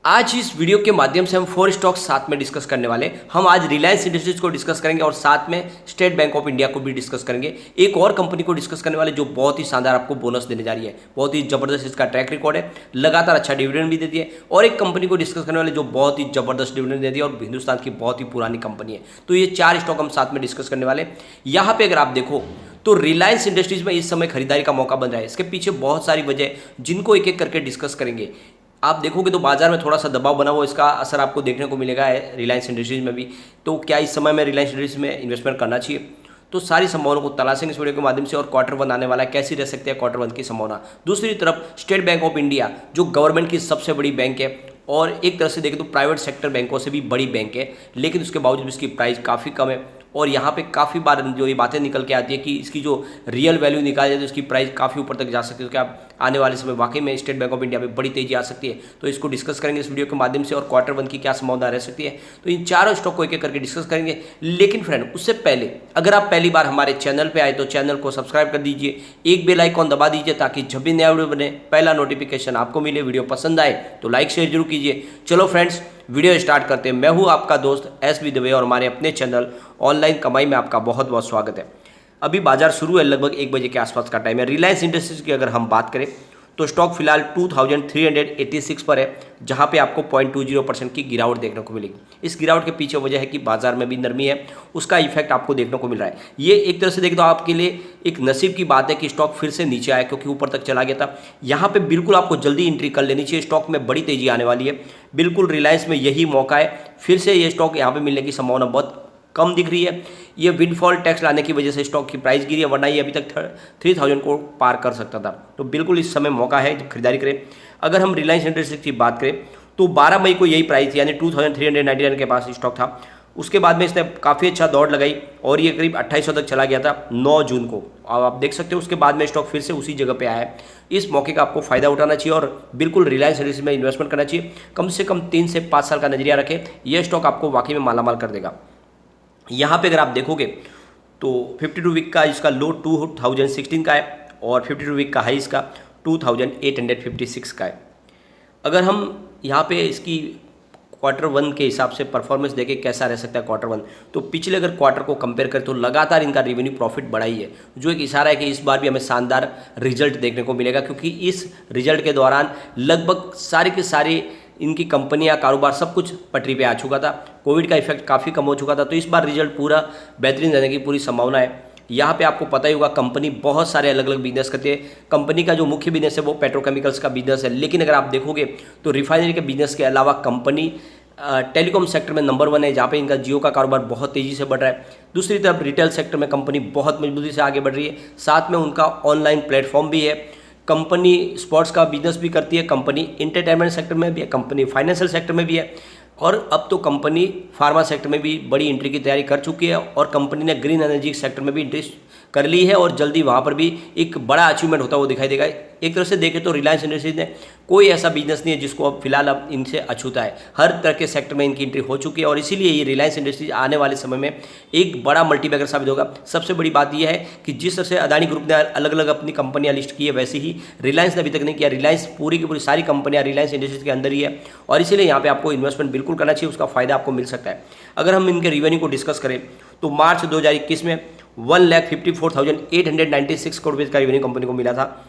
आज इस वीडियो के माध्यम से हम 4 स्टॉक्स साथ में डिस्कस करने वाले हैं। हम आज रिलायंस इंडस्ट्रीज को डिस्कस करेंगे और साथ में स्टेट बैंक ऑफ इंडिया को भी डिस्कस करेंगे। एक और कंपनी को डिस्कस करने वाले जो बहुत ही शानदार आपको बोनस देने जा रही है, बहुत ही जबरदस्त इसका ट्रैक रिकॉर्ड है, लगातार अच्छा डिविडेंड भी देती है। और एक कंपनी को डिस्कस करने वाले जो बहुत ही जबरदस्त डिविडेंड देती है और हिंदुस्तान की बहुत ही पुरानी कंपनी है। तो ये 4 स्टॉक हम साथ में डिस्कस करने वाले। यहाँ पे अगर आप देखो तो रिलायंस इंडस्ट्रीज में इस समय खरीदारी का मौका बन रहा है। इसके पीछे बहुत सारी वजह जिनको एक एक करके डिस्कस करेंगे। आप देखोगे तो बाजार में थोड़ा सा दबाव बना हुआ, इसका असर आपको देखने को मिलेगा है रिलायंस इंडस्ट्रीज में भी। तो क्या इस समय में रिलायंस इंडस्ट्रीज में इन्वेस्टमेंट करना चाहिए? तो सारी संभावनाओं को तलाशेंगे इस वीडियो के माध्यम से। और Q1 आने वाला है, कैसी रह सकती है Q1 की संभावना। दूसरी तरफ स्टेट बैंक ऑफ इंडिया जो गवर्नमेंट की सबसे बड़ी बैंक है और एक तरह से देखें तो प्राइवेट सेक्टर बैंकों से भी बड़ी बैंक है, लेकिन उसके बावजूद इसकी प्राइस काफ़ी कम है। और यहाँ पे काफ़ी बार जो ये बातें निकल के आती है कि इसकी जो रियल वैल्यू निकाली जाए तो इसकी प्राइस काफ़ी ऊपर तक जा सकती है। तो क्या आने वाले समय वाकई में स्टेट बैंक ऑफ इंडिया में बड़ी तेजी आ सकती है? तो इसको डिस्कस करेंगे इस वीडियो के माध्यम से। और Q1 की क्या संभावना रह सकती है, तो इन चारों स्टॉक को एक एक करके डिस्कस करेंगे। लेकिन फ्रेंड, उससे पहले अगर आप पहली बार हमारे चैनल पर आए तो चैनल को सब्सक्राइब कर दीजिए, एक बेल आइकॉन दबा दीजिए ताकि जब भी नया वीडियो बने पहला नोटिफिकेशन आपको मिले। वीडियो पसंद आए तो लाइक शेयर जरूर कीजिए। चलो फ्रेंड्स, वीडियो स्टार्ट करते हैं। मैं हूं आपका दोस्त एसबी दुबे और हमारे अपने चैनल ऑनलाइन कमाई में आपका बहुत बहुत स्वागत है। अभी बाजार शुरू है, लगभग 1 बजे के आसपास का टाइम है। रिलायंस इंडस्ट्रीज की अगर हम बात करें तो स्टॉक फिलहाल 2386 पर है, जहां पे आपको 0.20% की गिरावट देखने को मिलेगी। इस गिरावट के पीछे वजह है कि बाजार में भी नरमी है, उसका इफेक्ट आपको देखने को मिल रहा है। ये एक तरह से देखें तो आपके लिए एक नसीब की बात है कि स्टॉक फिर से नीचे आया, क्योंकि ऊपर तक चला गया था। यहाँ पे बिल्कुल आपको जल्दी एंट्री कर लेनी चाहिए, स्टॉक में बड़ी तेजी आने वाली है। बिल्कुल रिलायंस में यही मौका है, फिर से ये स्टॉक यहाँ पे मिलने की संभावना बहुत कम दिख रही है। ये विंडफॉल टैक्स लाने की वजह से स्टॉक की प्राइस गिरी है, वरना ये अभी तक 3000 को पार कर सकता था। तो बिल्कुल इस समय मौका है खरीदारी करें। अगर हम रिलायंस इंडस्ट्रीज की बात करें तो 12 मई को यही प्राइस थी, यानी 2399 के पास स्टॉक था। उसके बाद में इसने काफ़ी अच्छा दौड़ लगाई और ये करीब 2800 तक चला गया था 9 जून को। अब आप देख सकते हो उसके बाद में स्टॉक फिर से उसी जगह पे आया है। इस मौके का आपको फायदा उठाना चाहिए और बिल्कुल रिलायंस इंडस्ट्रीज में इन्वेस्टमेंट करना चाहिए। कम से कम 3 से 5 साल का नजरिया रखें, यह स्टॉक आपको वाकई में मालामाल कर देगा। यहाँ पे अगर आप देखोगे तो 52 वीक का इसका लो 2016 का है और 52 वीक का हाई इसका 2856 का है। अगर हम यहाँ पे इसकी Q1 के हिसाब से परफॉर्मेंस देखें कैसा रह सकता है Q1, तो पिछले अगर क्वार्टर को कंपेयर करें तो लगातार इनका रेवेन्यू प्रॉफिट बढ़ा ही है, जो एक इशारा है कि इस बार भी हमें शानदार रिजल्ट देखने को मिलेगा। क्योंकि इस रिजल्ट के दौरान लगभग सारे के सारे इनकी कंपनियां, कारोबार सब कुछ पटरी पे आ चुका था। कोविड का इफेक्ट काफ़ी कम हो चुका था, तो इस बार रिजल्ट पूरा बेहतरीन रहने की पूरी संभावना है। यहाँ पे आपको पता ही होगा कंपनी बहुत सारे अलग अलग बिजनेस करती है। कंपनी का जो मुख्य बिजनेस है वो पेट्रोकेमिकल्स का बिजनेस है, लेकिन अगर आप देखोगे तो रिफाइनरी के बिजनेस के अलावा कंपनी टेलीकॉम सेक्टर में नंबर 1 है, जहाँ पे इनका जियो का कारोबार बहुत तेज़ी से बढ़ रहा है। दूसरी तरफ रिटेल सेक्टर में कंपनी बहुत मजबूती से आगे बढ़ रही है, साथ में उनका ऑनलाइन प्लेटफॉर्म भी है। कंपनी स्पोर्ट्स का बिजनेस भी करती है, कंपनी इंटरटेनमेंट सेक्टर में भी है, कंपनी फाइनेंशियल सेक्टर में भी है और अब तो कंपनी फार्मा सेक्टर में भी बड़ी एंट्री की तैयारी कर चुकी है और कंपनी ने ग्रीन एनर्जी सेक्टर में भी एंट्री कर ली है और जल्दी वहाँ पर भी एक बड़ा अचीवमेंट होता हुआ दिखाई देगा। एक तरह से देखें तो रिलायंस इंडस्ट्रीज ने कोई ऐसा बिजनेस नहीं है जिसको अब फिलहाल अब इनसे अछूता है। हर तरह के सेक्टर में इनकी एंट्री हो चुकी है और इसीलिए ये रिलायंस इंडस्ट्रीज आने वाले समय में एक बड़ा मल्टीबैगर साबित होगा। सबसे बड़ी बात यह है कि जिस तरह से अदानी ग्रुप ने अलग अलग अपनी कंपनियां लिस्ट की है, वैसे ही रिलायंस ने अभी तक नहीं किया। रिलायंस पूरी की पूरी सारी कंपनियां रिलायंस इंडस्ट्रीज के अंदर ही है और इसीलिए यहाँ पे आपको इन्वेस्टमेंट बिल्कुल करना चाहिए, उसका फायदा आपको मिल सकता है। अगर हम इनके रिवेन्यू को डिस्कस करें तो मार्च 2021 में 1,54,896 करोड़ रुपये का रेवेन्यू कंपनी को मिला था।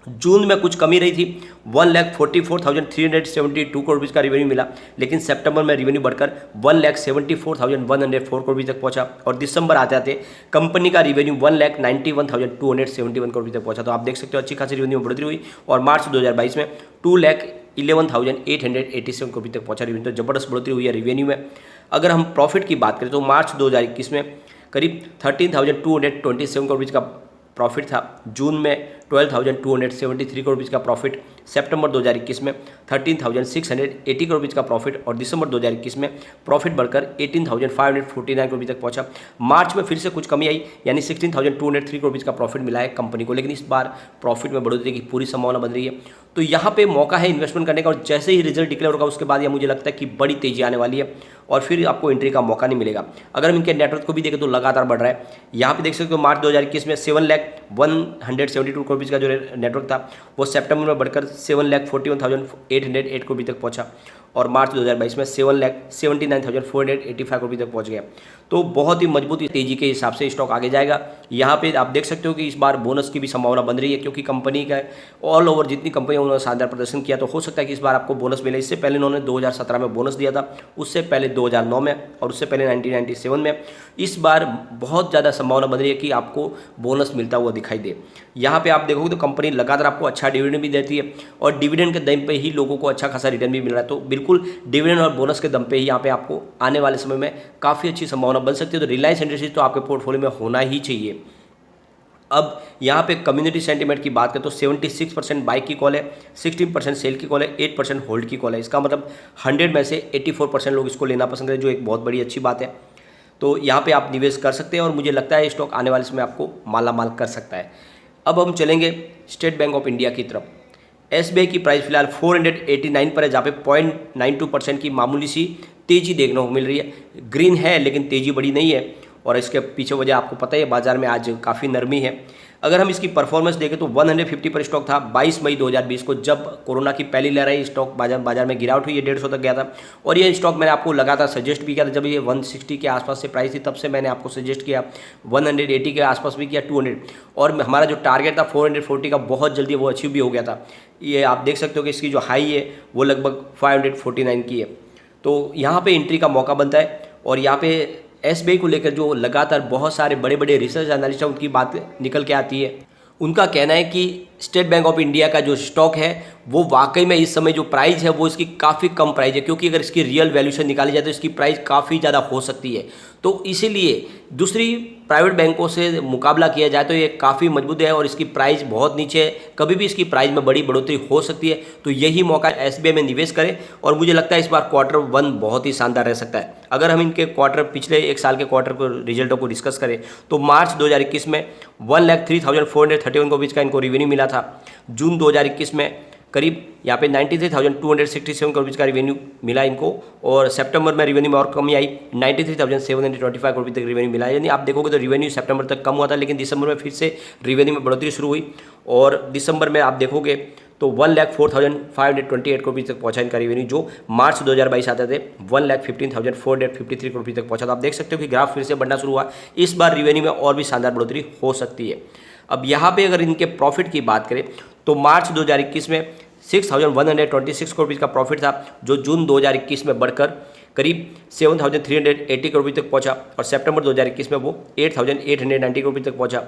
जून में कुछ कमी रही थी, 1,44,372 करोड़ रुपये का रेवेन्यू मिला, लेकिन सितंबर में रेवेन्यू बढ़कर 1,74,104 करोड़ रुपये तक पहुंचा और दिसंबर आते आते कंपनी का रेवेन्यू 1,91,271 करोड़ रुपये तक पहुंचा। तो आप देख सकते हो अच्छी खासी रेवेन्यू में बढ़ोतरी हुई और मार्च 2022 में 2,11,887 करोड़ रुपये तक पहुंचा रेवेन्यू। तो जबरदस्त बढ़ोतरी हुई है रेवेन्यू में। अगर हम प्रॉफिट की बात करें तो मार्च 2021 में करीब 13,227 करोड़ रुपये का प्रॉफिट था, जून में 12,273 करोड़ रुपये का प्रॉफिट, सितंबर 2021 में 13,680 करोड़ रुपये का प्रॉफिट और दिसंबर 2021 में प्रॉफिट बढ़कर 18,549 करोड़ रुपये तक पहुंचा। मार्च में फिर से कुछ कमी आई, यानी 16,203 करोड़ रुपये का प्रॉफिट मिला है कंपनी को, लेकिन इस बार प्रॉफिट में बढ़ोतरी की पूरी संभावना बन रही है। तो यहाँ पे मौका है इन्वेस्टमेंट करने का और जैसे ही रिजल्ट डिक्लेयर होगा उसके बाद यह मुझे लगता है कि बड़ी तेजी आने वाली है और फिर आपको एंट्री का मौका नहीं मिलेगा। अगर हम इनके नेटवर्क को भी देखें तो लगातार बढ़ रहा है। यहाँ पे देख सकते हो मार्च 2021 में 7,172 करोड़ रुपीज़ का जो नेटवर्क था वो सितंबर में बढ़कर 7,41,808 करोड़ तक पहुंचा और मार्च 2022 में 7,79,485 करोड़ तक पहुंच गया। तो बहुत ही मजबूत तेजी के हिसाब से स्टॉक आगे जाएगा। यहाँ पे आप देख सकते हो कि इस बार बोनस की भी संभावना बन रही है, क्योंकि कंपनी का ऑल ओवर जितनी कंपनियां उन्होंने शानदार प्रदर्शन किया, तो हो सकता है कि इस बार आपको बोनस मिले। इससे पहले उन्होंने 2017 में बोनस दिया था, उससे पहले 2009 में और उससे पहले 1997 में। इस बार बहुत ज़्यादा संभावना बन रही है कि आपको बोनस मिलता हुआ दिखाई दे। यहाँ पे आप देखोगे तो कंपनी लगातार आपको अच्छा डिविडेंड भी देती है और डिविडेंड के दम पे ही लोगों को अच्छा खासा रिटर्न भी मिल रहा है। तो बिल्कुल डिविडेंड और बोनस के दम पे ही यहाँ पे आपको आने वाले समय में काफ़ी अच्छी संभावना बन सकती है। तो रिलायंस इंडस्ट्रीज तो आपके पोर्टफोलियो में होना ही चाहिए। अब यहाँ पे कम्युनिटी सेंटीमेंट की बात करें तो 76% बाई की कॉल है, 16% सेल की कॉल है, 8% होल्ड की कॉल है। इसका मतलब 100 में से 84% लोग इसको लेना पसंद करें, जो एक बहुत बड़ी अच्छी बात है। तो यहाँ पे आप निवेश कर सकते हैं और मुझे लगता है स्टॉक आने वाले समय आपको माला माल कर सकता है। अब हम चलेंगे स्टेट बैंक ऑफ इंडिया की तरफ। SBI की प्राइस फिलहाल 489 पर है, जहाँ पे 0.92% की मामूली सी तेजी देखने को मिल रही है। ग्रीन है लेकिन तेजी बड़ी नहीं है और इसके पीछे वजह आपको पता ही है, बाजार में आज काफ़ी नरमी है। अगर हम इसकी परफॉर्मेंस देखें तो 150 पर स्टॉक था 22 मई 2020 को, जब कोरोना की पहली लहर आई। स्टॉक बाजार में गिरावट हुई, ये 150 तक गया था और ये स्टॉक मैंने आपको लगातार सजेस्ट भी किया था। जब ये 160 के आसपास से प्राइस थी तब से मैंने आपको सजेस्ट किया, 180 के आसपास भी किया, 200 और हमारा जो टारगेट था 440 का बहुत जल्दी वो अचीव भी हो गया था। ये आप देख सकते हो कि इसकी जो हाई है वो लगभग 549 की है। तो यहाँ पे एंट्री का मौका बनता है और यहाँ पे SBI को लेकर जो लगातार बहुत सारे बड़े बड़े रिसर्च एनालिस्ट हैं उनकी बात निकल के आती है। उनका कहना है कि स्टेट बैंक ऑफ इंडिया का जो स्टॉक है वो वाकई में इस समय जो प्राइस है वो इसकी काफ़ी कम प्राइस है, क्योंकि अगर इसकी रियल वैल्यूशन निकाली जाए तो इसकी प्राइस काफ़ी ज़्यादा हो सकती है। तो इसीलिए दूसरी प्राइवेट बैंकों से मुकाबला किया जाए तो ये काफ़ी मजबूत है और इसकी प्राइस बहुत नीचे है, कभी भी इसकी प्राइस में बड़ी बढ़ोतरी हो सकती है। तो यही मौका SBI में निवेश करें और मुझे लगता है इस बार Q1 बहुत ही शानदार रह सकता है। अगर हम इनके पिछले एक साल के क्वार्टर को रिजल्टों को डिस्कस करें तो मार्च 2021 में 1,03,431 करोड़ का इनको रेवेन्यू मिला था। जून 2021 में करीब यहाँ पे 93,267 करोड़ का रेवेन्यू मिला इनको और सितंबर में रेवेन्यू में और कमी आई, 93,725 करोड़ तक रेवेन्यू मिला। यानी आप देखोगे तो रेवेन्यू सितंबर तक कम हुआ था, लेकिन दिसंबर में फिर से रेवेन्यू में बढ़ोतरी शुरू हुई और दिसंबर में आप देखोगे तो 1,04,528 करोड़ तक पहुंचा इनका रेवेन्यू, जो मार्च 2022 आते थे 1,15,453 करोड़ तक पहुंचा। तो आप देख सकते हो कि ग्राफ फिर से बढ़ना शुरू हुआ। इस बार रेवेन्यू में और भी शानदार बढ़ोतरी हो सकती है। अब यहाँ पे अगर इनके प्रॉफिट की बात करें तो मार्च 2021 में 6,126 करोड़ का प्रॉफिट था, जो जून 2021 में बढ़कर करीब 7,380 करोड़ तक पहुंचा और सितंबर 2021 में वो 8,890 करोड़ तक पहुंचा।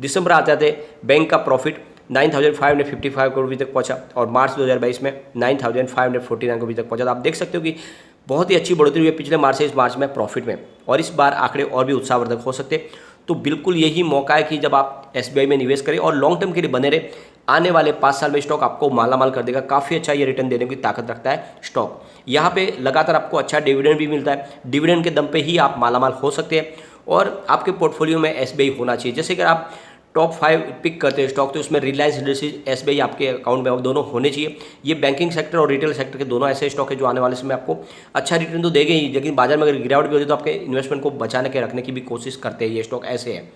दिसंबर आते आते बैंक का प्रॉफिट 9,555 करोड़ तक पहुंचा और मार्च 2022 में 9,549 करोड़ तक पहुंचा। तो आप देख सकते हो कि बहुत ही अच्छी बढ़ोतरी हुई है पिछले मार्च से इस मार्च में प्रॉफिट में, और इस बार आंकड़े और भी उत्साहवर्धक हो सकते हैं। तो बिल्कुल यही मौका है कि जब आप SBI में निवेश करें और लॉन्ग टर्म के लिए बने रहे, आने वाले 5 साल में स्टॉक आपको मालामाल कर देगा। काफ़ी अच्छा ये रिटर्न देने की ताकत रखता है स्टॉक। यहाँ पे लगातार आपको अच्छा डिविडेंड भी मिलता है, डिविडेंड के दम पे ही आप मालामाल हो सकते हैं और आपके पोर्टफोलियो में SBI होना चाहिए। जैसे अगर आप टॉप 5 पिक करते हैं स्टॉक तो उसमें रिलायंस इंडस्ट्रीज, SBI आपके अकाउंट में दोनों होने चाहिए। ये बैंकिंग सेक्टर और रिटेल सेक्टर के दोनों ऐसे स्टॉक है जो आने वाले समय आपको अच्छा रिटर्न तो देंगे ही, लेकिन बाजार में अगर गिरावट भी होती है तो आपके इन्वेस्टमेंट को बचाने के रखने की भी कोशिश करते हैं। ये स्टॉक ऐसे है।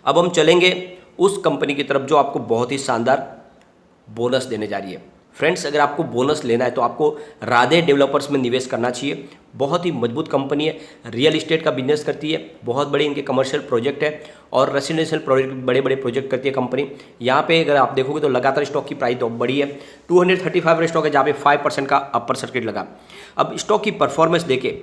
अब हम चलेंगे उस कंपनी की तरफ जो आपको बहुत ही शानदार बोनस देने जा रही है। फ्रेंड्स, अगर आपको बोनस लेना है तो आपको राधे डेवलपर्स में निवेश करना चाहिए। बहुत ही मजबूत कंपनी है, रियल इस्टेट का बिजनेस करती है, बहुत बड़े इनके कमर्शियल प्रोजेक्ट है और रेसिडेंशियल प्रोजेक्ट, बड़े बड़े प्रोजेक्ट करती है कंपनी। यहाँ पे अगर आप देखोगे तो लगातार स्टॉक की प्राइस तो बड़ी है, 235 स्टॉक है जहाँ पे 5% का अपर सर्किट लगा। अब स्टॉक की परफॉर्मेंस देखें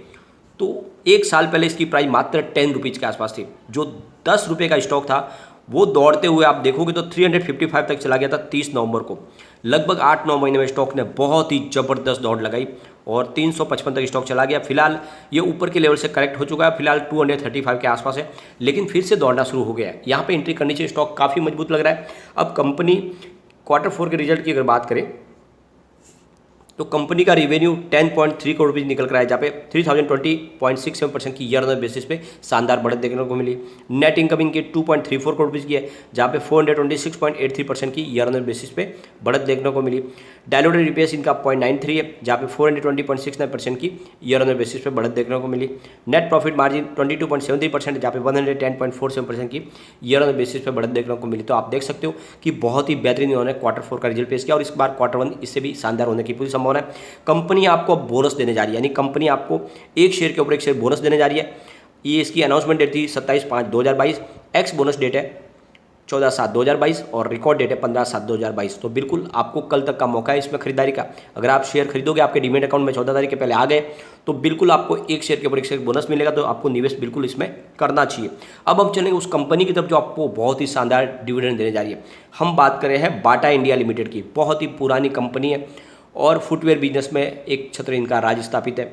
तो एक साल पहले इसकी प्राइस मात्र 10 रुपीज़ के आसपास थी। जो 10 रुपये का स्टॉक था वो दौड़ते हुए आप देखोगे तो 355 तक चला गया था 30 नवंबर को। लगभग 8-9 महीने में स्टॉक ने बहुत ही ज़बरदस्त दौड़ लगाई और 355 तक स्टॉक चला गया। फिलहाल ये ऊपर के लेवल से करेक्ट हो चुका है, फिलहाल 235 के आसपास है, लेकिन फिर से दौड़ना शुरू हो गया है। यहाँ पे एंट्री करनी चाहिए, स्टॉक काफ़ी मजबूत लग रहा है। अब कंपनी Q4 के रिजल्ट की अगर बात करें तो कंपनी का रेवेन्यू 10.3 करोड़ रुपये निकल कर आया, जहाँ पे 3020.67% की ईयर ऑन बेसिस पे शानदार बढ़त देखने को मिली। नेट इनकम इनके 2.34 करोड़ रुपये की है, जहाँ पे 426.83% की ईयर ऑन बेसिस पे बढ़त देखने को मिली। डायलूटेड ईपीएस इनका 0.93 है, जहाँ पे 420.69% की ईयर ऑन बेसिस पे बढ़त देखने को मिली। नेट प्रॉफिट मार्जिन 22.73%, जहाँ पे 110.47% की ईयर ऑन बेसिस पे बढ़त देखने को मिली। तो आप देख सकते हो कि बहुत ही बेहतरीन इन्होंने क्वार्टर 4 का रिजल्ट पेश किया और इस बार क्वार्टर 1 इससे भी शानदार होने की पूरी संभावना है। कंपनी आपको बोनस देने जा रही है, यानी कंपनी आपको एक शेयर के ऊपर एक शेयर बोनस देने जा रही है। ये इसकी अनाउंसमेंट डेट थी 27/5/2022, एक्स बोनस डेट है 14/7/2022 और रिकॉर्ड डेट है 15/7/2022। तो बिल्कुल आपको कल तक का मौका है इसमें खरीदारी का। अगर आप शेयर खरीदोगे, आपके डीमेट अकाउंट में 14 तारीख के पहले आ गए, तो बिल्कुल आपको एक शेयर के ऊपर एक शेयर बोनस मिलेगा, तो आपको निवेश बिल्कुल इसमें करना चाहिए। अब हम चलेंगे उस कंपनी की तरफ जो आपको बहुत ही शानदार डिविडेंड देने जा रही है। हम बात कर रहे हैं बाटा इंडिया लिमिटेड की। बहुत ही पुरानी कंपनी है और फुटवेयर बिजनेस में एक छत्र इनका राज स्थापित है।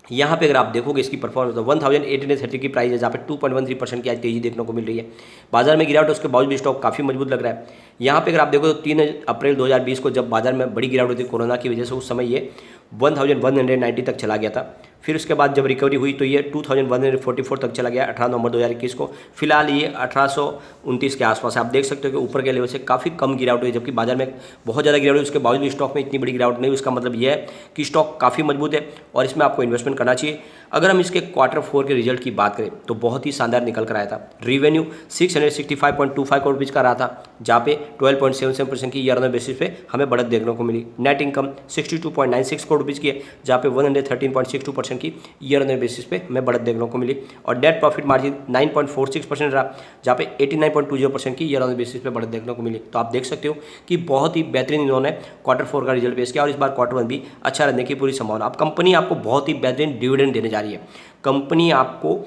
यहाँ पे अगर आप देखोगे इसकी परफॉर्मेंस, तो 1830 की प्राइस है, जहाँ पे 2.13% की आज तेजी देखने को मिल रही है। बाजार में गिरावट, उसके बावजूद भी स्टॉक काफ़ी मजबूत लग रहा है। यहाँ पे अगर आप देखो तो 3 अप्रैल 2020 को जब बाजार में बड़ी गिरावट हुई थी कोरोना की वजह से, उस समय ये 1190 तक चला गया था। फिर उसके बाद जब रिकवरी हुई तो ये 2144 तक चला गया 18 नवंबर 2021 को। फिलहाल ये 1829 के आसपास है। आप देख सकते हो कि ऊपर के लेवल से काफ़ी कम गिरावट हुई, जबकि बाजार में बहुत ज़्यादा गिरावट हुई, उसके बावजूद भी स्टॉक में इतनी बड़ी गिरावट नहीं हुई। इसका मतलब यह है कि स्टॉक काफ़ी मजबूत है और इसमें आपको इन्वेस्टमेंट करना चाहिए। अगर हम इसके क्वार्टर 4 के रिजल्ट की बात करें तो बहुत ही शानदार निकल कर आया था। रेवेन्यू 665.25 करोड़ रुपये का रहा था, जहाँ पे 12.77% की ईयर ऑन बेसिस पे हमें बढ़त देखने को मिली। नेट इनकम 62.96 करोड़ रुपये की है, जहाँ पे 113.62% की ईयर ऑन बेसिस पे हमें बढ़त देखने को मिली। और नेट प्रॉफिट मार्जिन 9.46% रहा, जहाँ पे 89.20% की ईयर ऑन बेसिस पे बढ़त देखने को मिली। तो आप देख सकते हो कि बहुत ही बेहतरीन इन्होंने क्वार्टर 4 का रिजल्ट पेश किया और इस बार क्वार्टर 1 भी अच्छा रहने की पूरी संभावना। अब कंपनी आपको बहुत ही बेहतरीन डिविडेंड देने जा रही है। कंपनी आपको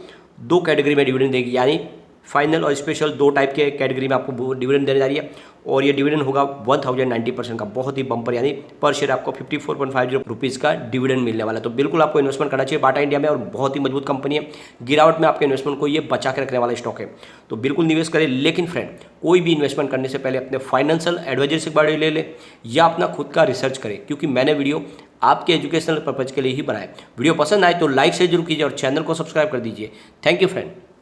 2 कैटेगरी में डिविडेंड देगी, यानी फाइनल और स्पेशल 2 टाइप के कैटेगरी में आपको डिविडेंड देने जा रही है। और ये डिविडेंड होगा 1090% का, बहुत ही बम्पर, यानी पर शेयर आपको 54.50 रुपीज़ का डिविडेंड मिलने वाला है। तो बिल्कुल आपको इन्वेस्टमेंट करना चाहिए बाटा इंडिया में, और बहुत ही मजबूत कंपनी है। गिरावट में आपके इन्वेस्टमेंट को ये बचा के रखने वाला स्टॉक है, तो बिल्कुल निवेश करें। लेकिन फ्रेंड, कोई भी इन्वेस्टमेंट करने से पहले अपने फाइनेंशियल एडवाइजर से बारे ले ले या अपना खुद का रिसर्च करें, क्योंकि मैंने वीडियो आपके एजुकेशनल पर्पज के लिए ही बनाया। वीडियो पसंद आए तो लाइक से जरूर कीजिए और चैनल को सब्सक्राइब कर दीजिए। Thank you friend.